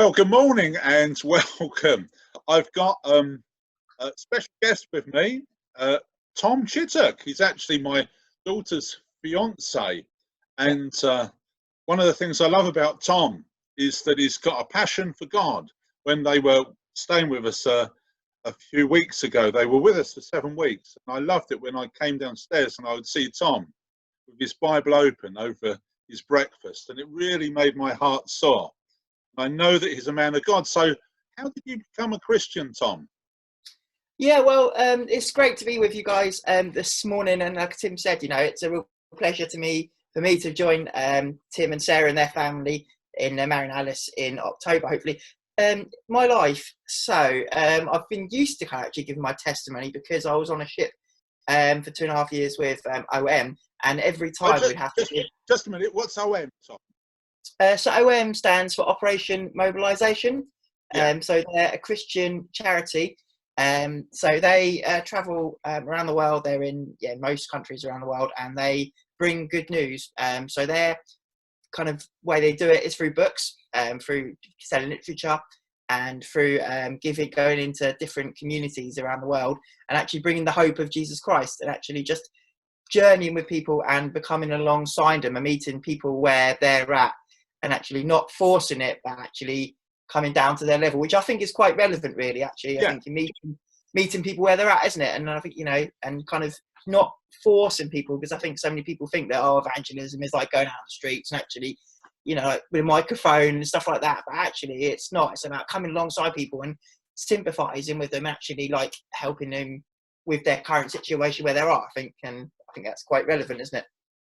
Well, good morning and welcome. I've got a special guest with me, Tom Chitock. He's actually my daughter's fiance, and one of the things I love about Tom is that he's got a passion for God. When they were staying with us a few weeks ago, they were with us for 7 weeks, and I loved it when I came downstairs and I would see Tom with his Bible open over his breakfast, and it really made my heart soar. I know that he's a man of God. So how did you become a Christian, Tom? Yeah, well, it's great to be with you guys this morning. And like Tim said, it's a real pleasure for me to join Tim and Sarah and their family in Marion Alice in October, hopefully. My life. So I've been used to kind of actually giving my testimony because I was on a ship for 2.5 years with OM. And every time we'd have to give... Just a minute. What's OM, Tom? So OM stands for Operation Mobilisation. Yeah. So they're a Christian charity. So they travel around the world. They're in most countries around the world, and they bring good news. So their kind of way they do it is through books, through selling literature, and through going into different communities around the world, and actually bringing the hope of Jesus Christ, and actually just journeying with people and becoming alongside them and meeting people where they're at, and actually not forcing it, but actually coming down to their level, which I think is quite relevant, really. Actually, I think you're meeting people where they're at, isn't it? And I think and kind of not forcing people, because I think so many people think that evangelism is like going out on the streets and actually, like with a microphone and stuff like that. But actually, it's not. It's about coming alongside people and sympathising with them, actually, like helping them with their current situation where they are. I think that's quite relevant, isn't it?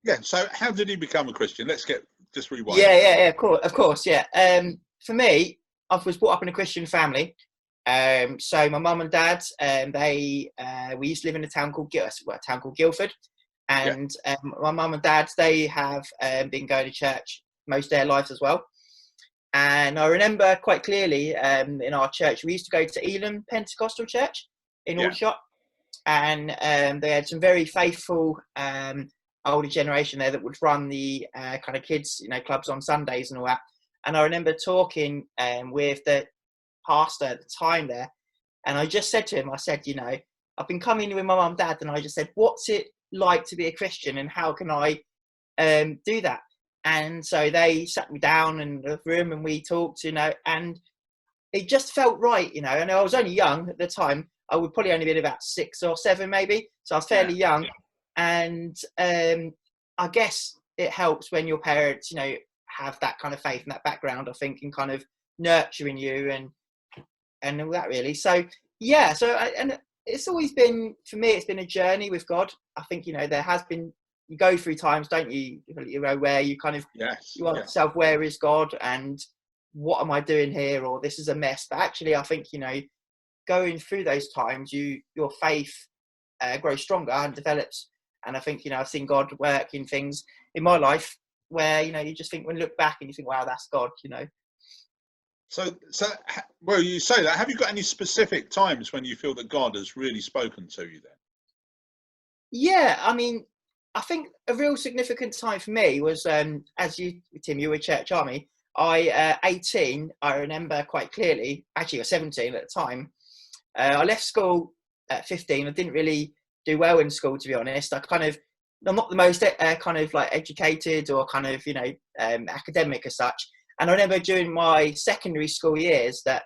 Yeah. So how did he become a Christian? Let's just rewind. Yeah. Of course. Yeah. For me, I was brought up in a Christian family. So my mum and dad, we used to live in a town called Guildford, and my mum and dad, they have been going to church most of their lives as well. And I remember quite clearly in our church, we used to go to Elam Pentecostal Church in Aldershot, and they had some very faithful older generation there that would run the kind of kids clubs on Sundays and all that. And I remember talking with the pastor at the time there, and I just said to him, I said, I've been coming with my mum and dad, and I just said, what's it like to be a Christian, and how can I do that? And so they sat me down in the room and we talked, and it just felt right, and I was only young at the time. I would probably only been about 6 or 7 maybe, so I was fairly young. And I guess it helps when your parents, have that kind of faith and that background, I think, and kind of nurturing you and all that, really. So and it's always been, for me, it's been a journey with God. I think there has been, you go through times, don't you, where you kind of you ask yourself, where is God and what am I doing here, or this is a mess. But actually, I think going through those times, your faith grows stronger and develops. And I think I've seen God work in things in my life where you just think, when you look back and you think, wow, that's God. So well, you say that. Have you got any specific times when you feel that God has really spoken to you then? Yeah, I mean, I think a real significant time for me was as you, Tim, you were church army. 18, I remember quite clearly. Actually, I was 17 at the time. I left school at 15. I didn't really do well in school, to be honest. I'm not the most kind of like educated or kind of academic as such. And I remember during my secondary school years that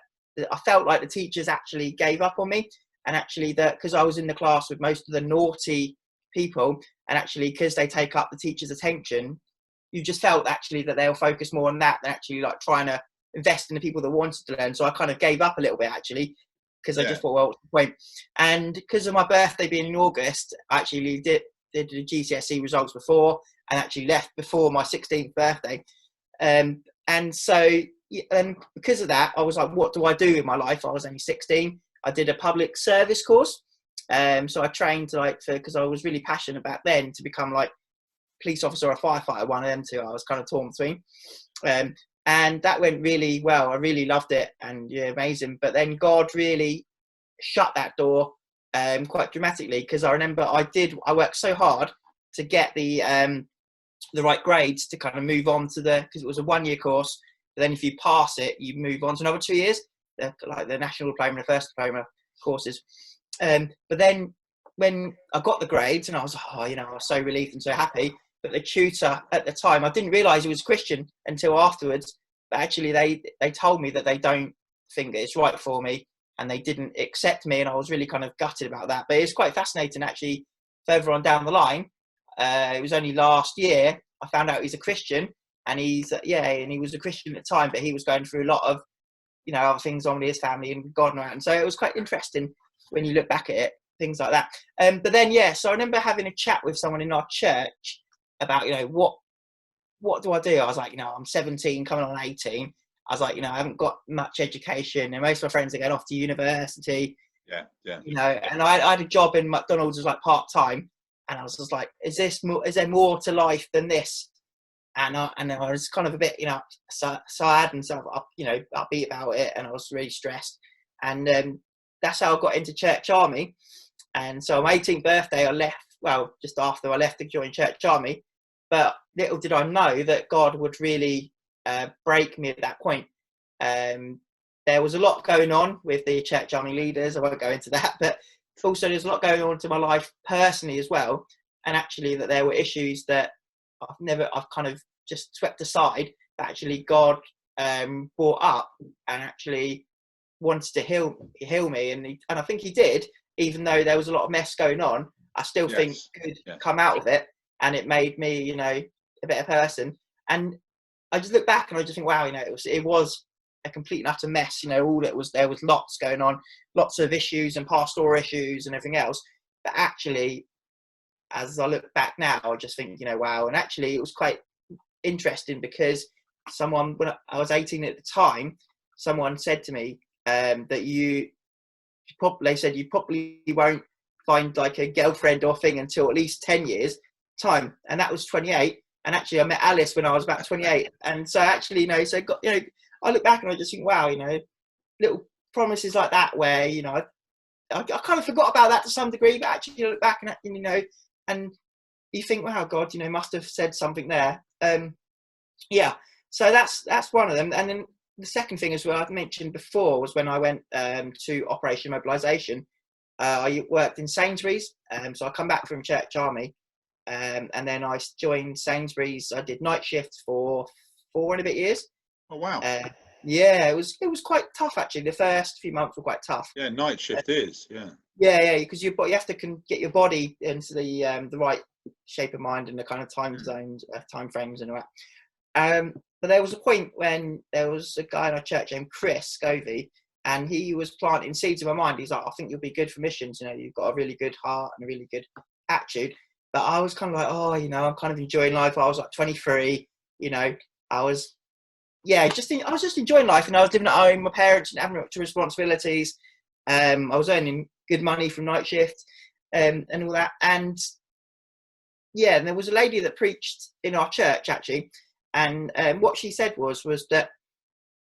I felt like the teachers actually gave up on me, and actually that because I was in the class with most of the naughty people, and actually because they take up the teacher's attention, you just felt actually that they'll focus more on that than actually like trying to invest in the people that wanted to learn. So I kind of gave up a little bit, actually, because I just thought, well, what's the point? And because of my birthday being in August, I actually did the GCSE results before, and actually left before my 16th birthday. And so, and because of that, I was like, what do I do in my life? I was only 16. I did a public service course. So I trained because I was really passionate back then to become like police officer or firefighter, one of them two. I was kind of torn between. And that went really well. I really loved it, and amazing. But then God really shut that door quite dramatically, because I remember I worked so hard to get the right grades to kind of move on to because it was a 1-year course, But then if you pass it, you move on to another 2 years, like the national diploma and the first diploma courses. But then when I got the grades, and I was, I was so relieved and so happy. But the tutor at the time, I didn't realise he was Christian until afterwards. But actually, they told me that they don't think it's right for me, and they didn't accept me, and I was really kind of gutted about that. But it's quite fascinating, actually. Further on down the line, it was only last year I found out he's a Christian, and he was a Christian at the time, but he was going through a lot of other things on with his family and God and so it was quite interesting when you look back at it, things like that. But then so I remember having a chat with someone in our church about what do I do? I was like, I'm 17, coming on 18. I was like, I haven't got much education, and most of my friends are going off to university. And I had a job in McDonald's as like part time, and I was just like, is there more to life than this? And I was kind of a bit, sad and sort of, upbeat about it, and I was really stressed. And that's how I got into Church Army. And so on my 18th birthday, I left. Well, just after I left to join Church Army, but little did I know that God would really break me at that point. There was a lot going on with the Church Army leaders. I won't go into that, but also there's a lot going on to my life personally as well. And actually, that there were issues that I've kind of just swept aside, that actually God brought up and actually wanted to heal me, and I think he did, even though there was a lot of mess going on. I still think good come out of it, and it made me a better person. And I just look back and I just think, wow, it was a complete and utter mess. There was lots going on, lots of issues and pastoral issues and everything else. But actually, as I look back now, I just think, wow. And actually, it was quite interesting because when I was 18 at the time, someone said to me that they said you probably won't find like a girlfriend or thing until at least 10 years time. And that was 28. And actually, I met Alice when I was about 28. And so actually, I look back and I just think, wow, little promises like that where, I kind of forgot about that to some degree, but actually you look back and and you think, wow, God, must have said something there. So that's one of them. And then the second thing as well, I've mentioned before, was when I went to Operation Mobilisation. I worked in Sainsbury's, so I come back from Church Army, and then I joined Sainsbury's. I did night shift for 4 and a bit years. Oh wow! It was quite tough actually. The first few months were quite tough. Yeah, night shift is because you have to get your body into the right shape of mind and the kind of time zones, time frames, and all that. But there was a point when there was a guy in our church named Chris Scovey, and he was planting seeds in my mind. He's like, I think you'll be good for missions. You've got a really good heart and a really good attitude. But I was kind of like, I'm kind of enjoying life. I was like 23. I was just enjoying life, and I was living at home. My parents didn't have much responsibilities. I was earning good money from night shift and all that. And there was a lady that preached in our church actually, and what she said was that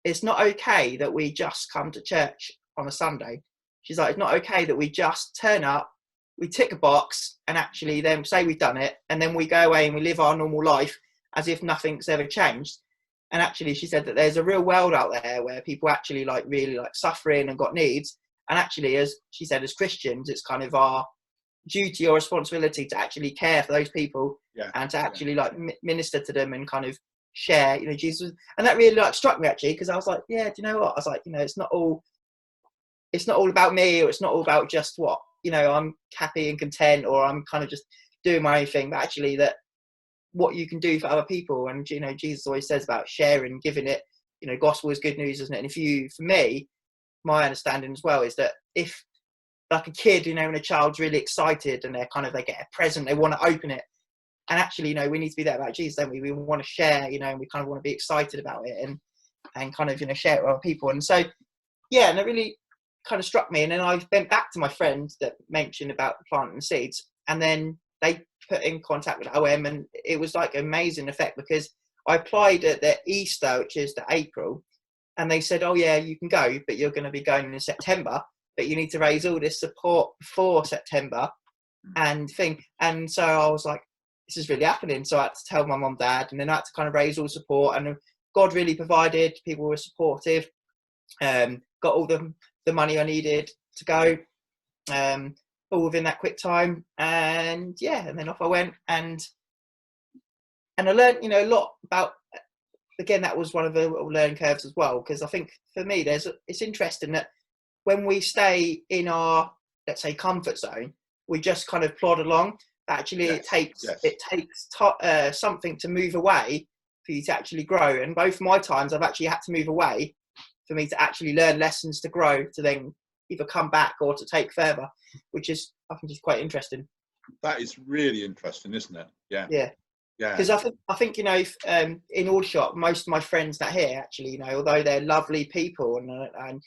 it's not okay that we just come to church on a Sunday. She's like, it's not okay that we just turn up, we tick a box, and actually then say we've done it, and then we go away and we live our normal life as if nothing's ever changed. And actually, she said that there's a real world out there where people actually really suffering and got needs. And actually, as she said, as Christians, it's kind of our duty or responsibility to actually care for those people and to actually minister to them and kind of share, Jesus. And that really struck me actually, because I was like, do you know what? I was like, it's not all about me, or it's not all about just what, I'm happy and content, or I'm kind of just doing my own thing, but actually that what you can do for other people. And Jesus always says about sharing, giving it, gospel is good news, isn't it? And for me, my understanding as well is that if like a kid, when a child's really excited and they get a present, they want to open it, and actually we need to be there about Jesus, don't we? We want to share, and we kind of want to be excited about it and kind of share it with other people. And so and it really kind of struck me. And then I went back to my friend that mentioned about planting seeds, and then they put in contact with OM, and it was like an amazing effect, because I applied at the Easter, which is the April, and they said, oh yeah, you can go, but you're going to be going in September, but you need to raise all this support before September and thing. And so I was like, this is really happening. So I had to tell my mum, dad, and then I had to kind of raise all support, and God really provided. People were supportive. Got all the money I needed to go, all within that quick time. And yeah, and then off I went, and I learned, a lot about. Again, that was one of the learning curves as well, because I think for me, it's interesting that when we stay in our, let's say, comfort zone, we just kind of plod along. Actually, it takes something to move away for you to actually grow. And both my times, I've actually had to move away for me to actually learn lessons to grow, to then either come back or to take further, which is, I think, is quite interesting. That is really interesting, isn't it? Yeah. Yeah. Yeah. Because I think in Aldershot, most of my friends that here actually, although they're lovely people, and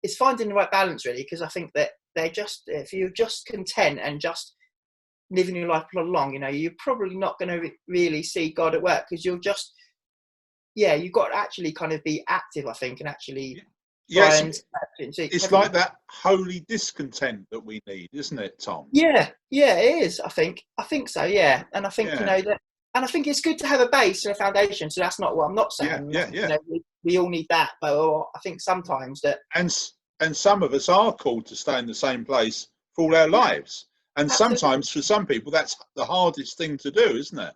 it's finding the right balance really. Because I think that they're just, if you're just content and just living your life along, you're probably not going to really see God at work, because you'll just, you've got to actually kind of be active, I think, and actually it's like that holy discontent that we need, isn't it, Tom? Yeah, it is. I think so. Yeah, and I think that, and I think it's good to have a base and a foundation. So that's not what I'm not saying. Yeah. We all need that, but I think sometimes that, and some of us are called to stay in the same place for all our lives, and absolutely. Sometimes for some people that's the hardest thing to do, isn't it?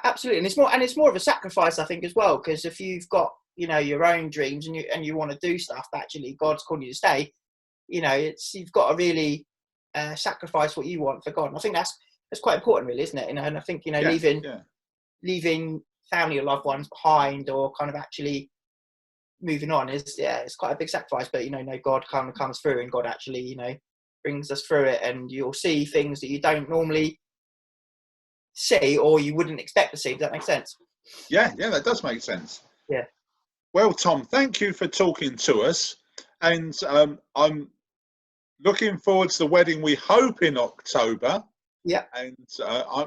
Absolutely, and it's more of a sacrifice, I think, as well, because if you've got your own dreams and you want to do stuff, but actually God's calling you to stay, you've got to really sacrifice what you want for God. And I think that's quite important, really, isn't it? And I think leaving family or loved ones behind, or kind of actually moving on is it's quite a big sacrifice. But God kind of comes through, and God actually brings us through it, and you'll see things that you don't normally see or you wouldn't expect to see. Does that make sense? Yeah, that does make sense. Yeah. Well, Tom, thank you for talking to us, and I'm looking forward to the wedding we hope in October. Yeah. And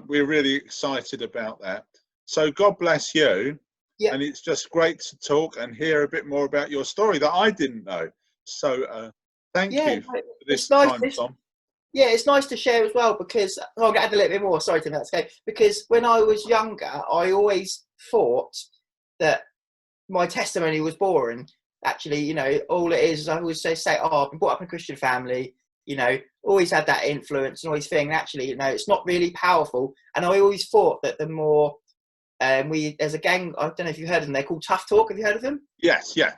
we're really excited about that. So God bless you. Yeah. And it's just great to talk and hear a bit more about your story that I didn't know. So thank you for this time, Tom. Yeah, it's nice to share as well, because I'll get a little bit more. Sorry, Tim, that's okay. Because when I was younger, I always thought that my testimony was boring. Actually, all it is I always say, I've been brought up in a Christian family, always had that influence and always think, actually, it's not really powerful. And I always thought that the more there's a gang, I don't know if you've heard of them, they're called Tough Talk. Have you heard of them? Yes, yeah.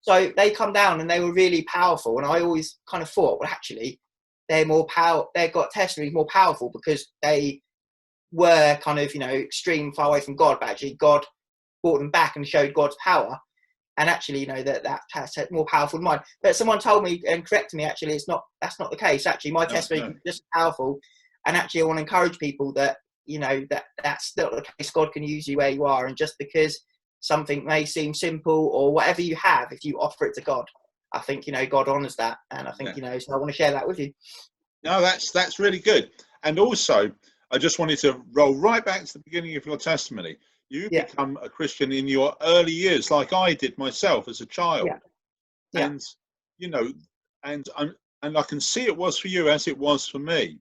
So they come down and they were really powerful. And I always kind of thought, well, actually, they've got testimonies more powerful because they were kind of, extreme, far away from God, but actually God brought them back and showed God's power. And actually, that's more powerful than mine. But someone told me and corrected me, actually, that's not the case. Actually, my testimony is just powerful. And actually, I want to encourage people that, that's not the case. God can use you where you are. And just because something may seem simple or whatever you have, if you offer it to God, I think, God honours that. And I think, so I want to share that with you. No, that's really good. And also, I just wanted to roll right back to the beginning of your testimony. You become a Christian in your early years, like I did myself as a child. Yeah. And, and I can see it was for you as it was for me.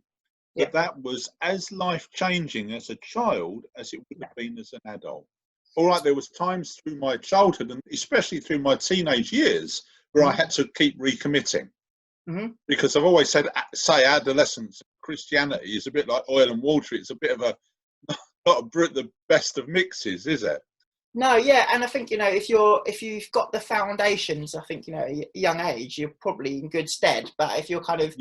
That was as life-changing as a child as it would have been as an adult. All right, there was times through my childhood, and especially through my teenage years, where I had to keep recommitting. Because I've always say adolescence Christianity is a bit like oil and water. It's a bit of not the best of mixes, is it? No, yeah, and I think if you've got the foundations, I think at a young age you're probably in good stead. But if you're kind of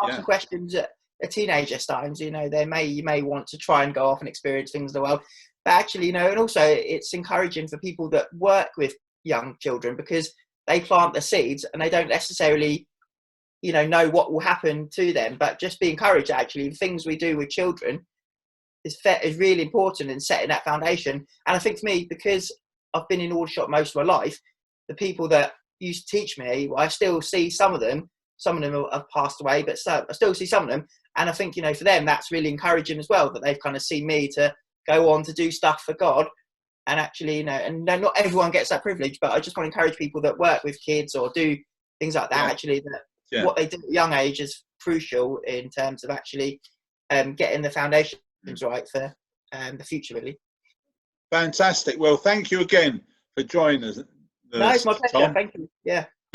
asking questions at a teenager times, you may want to try and go off and experience things in the world. But actually, and also it's encouraging for people that work with young children, because they plant the seeds and they don't necessarily know what will happen to them, but just be encouraged. Actually, the things we do with children is really important in setting that foundation. And I think for me, because I've been in Aldershot most of my life, the people that used to teach me, I still see some of them have passed away, but I still see some of them. And I think, for them, that's really encouraging as well, that they've kind of seen me to go on to do stuff for God. And actually, and not everyone gets that privilege, but I just want to encourage people that work with kids or do things like that, actually, that what they do at a young age is crucial in terms of actually getting the foundations right for the future, really. Fantastic. Well, thank you again for joining us, No, it's my pleasure. Tom. Thank you. Yeah.